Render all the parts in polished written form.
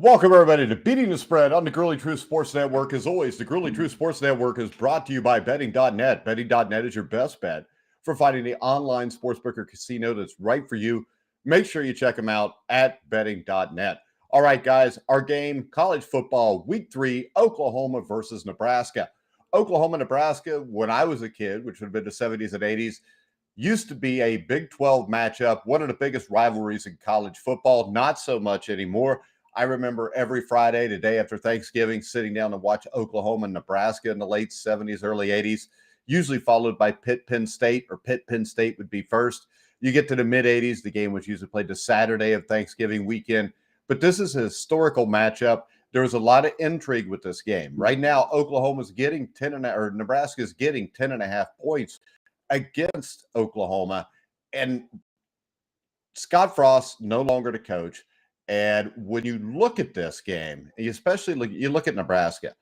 Welcome, everybody, to Beating the Spread on the Grueling Truth Sports Network. As always, the Grueling Truth Sports Network is brought to you by betting.net. Betting.net is your best bet for finding the online sportsbook or casino that's right for you. Make sure you check them out at betting.net. All right, guys, our game, college football, week 3, Oklahoma versus Nebraska. Oklahoma, Nebraska, when I was a kid, which would have been the 70s and 80s, used to be a Big 12 matchup, one of the biggest rivalries in college football. Not so much anymore. I remember every Friday, the day after Thanksgiving, sitting down to watch Oklahoma and Nebraska in the late 70s, early 80s, usually followed by Pitt-Penn State, or Pitt-Penn State would be first. You get to the mid-80s, the game was usually played the Saturday of Thanksgiving weekend. But this is a historical matchup. There was a lot of intrigue with this game. Right now, Oklahoma's getting 10.5, or Nebraska's getting 10.5 points against Oklahoma. And Scott Frost no longer the coach. And when you look at this game, especially you look at Nebraska,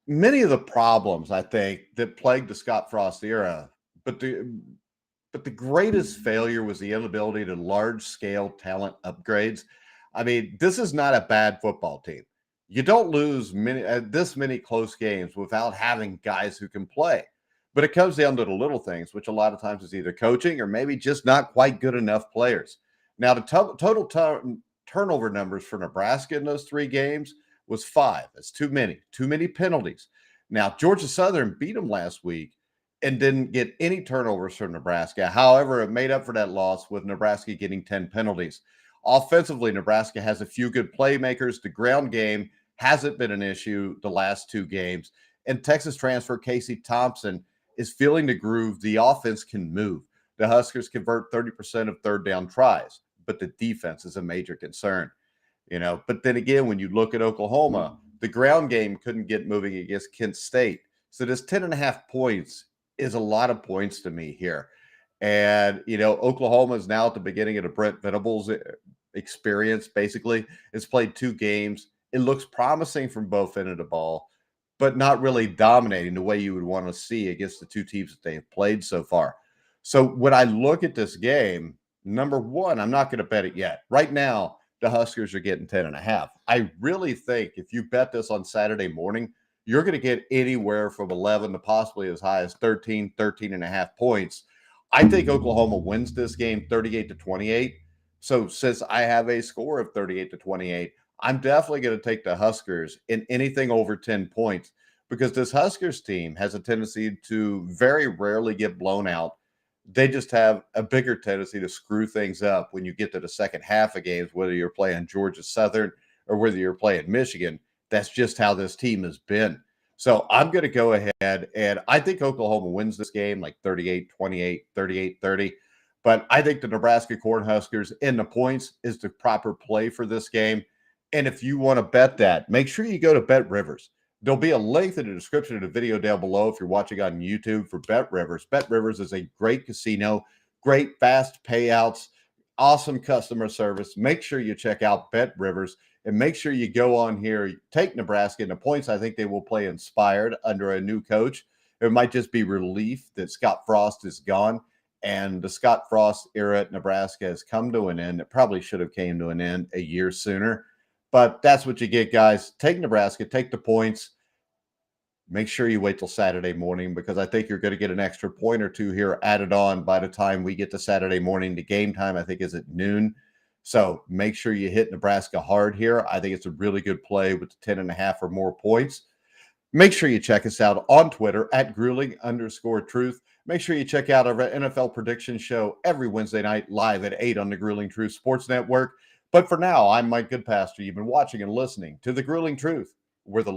many of the problems, I think, that plagued the Scott Frost era, but the greatest failure was the inability to large-scale talent upgrades. I mean, this is not a bad football team. You don't lose this many close games without having guys who can play. But it comes down to the little things, which a lot of times is either coaching or maybe just not quite good enough players. Now, the total turnover numbers for Nebraska in those 3 games was 5. That's too many penalties. Now, Georgia Southern beat them last week and didn't get any turnovers from Nebraska. However, it made up for that loss with Nebraska getting 10 penalties. Offensively, Nebraska has a few good playmakers. The ground game hasn't been an issue the last 2 games. And Texas transfer Casey Thompson is feeling the groove. The offense can move. The Huskers convert 30% of third down tries, but the defense is a major concern. But then again, when you look at Oklahoma, the ground game couldn't get moving against Kent State. So this 10.5 points is a lot of points to me here. And, Oklahoma is now at the beginning of the Brent Venables experience, basically. It's played 2 games. It looks promising from both ends of the ball, but not really dominating the way you would want to see against the 2 teams that they have played so far. So when I look at this game, number one, I'm not going to bet it yet. Right now, the Huskers are getting 10.5. I really think if you bet this on Saturday morning, you're going to get anywhere from 11 to possibly as high as 13.5 points. I think Oklahoma wins this game 38-28. So since I have a score of 38-28, I'm definitely going to take the Huskers in anything over 10 points because this Huskers team has a tendency to very rarely get blown out. They just have a bigger tendency to screw things up when you get to the second half of games, whether you're playing Georgia Southern or whether you're playing Michigan. That's just how this team has been. So I'm going to go ahead, and I think Oklahoma wins this game like 38-28, 38-30. But I think the Nebraska Cornhuskers in the points is the proper play for this game. And if you want to bet that, make sure you go to Bet Rivers. There'll be a link in the description of the video down below if you're watching on YouTube for Bet Rivers. Bet Rivers is a great casino, great fast payouts, awesome customer service. Make sure you check out Bet Rivers and make sure you go on here, take Nebraska in the points. I think they will play inspired under a new coach. It might just be relief that Scott Frost is gone and the Scott Frost era at Nebraska has come to an end. It probably should have came to an end a year sooner. But that's what you get, guys. Take Nebraska, take the points. Make sure you wait till Saturday morning because I think you're going to get an extra point or 2 here added on by the time we get to Saturday morning. The game time, I think, is at noon. So make sure you hit Nebraska hard here. I think it's a really good play with the 10.5 or more points. Make sure you check us out on Twitter at grueling_truth. Make sure you check out our NFL prediction show every Wednesday night live at 8 on the Grueling Truth Sports Network. But for now, I'm Mike Goodpaster. You've been watching and listening to The Grueling Truth, where the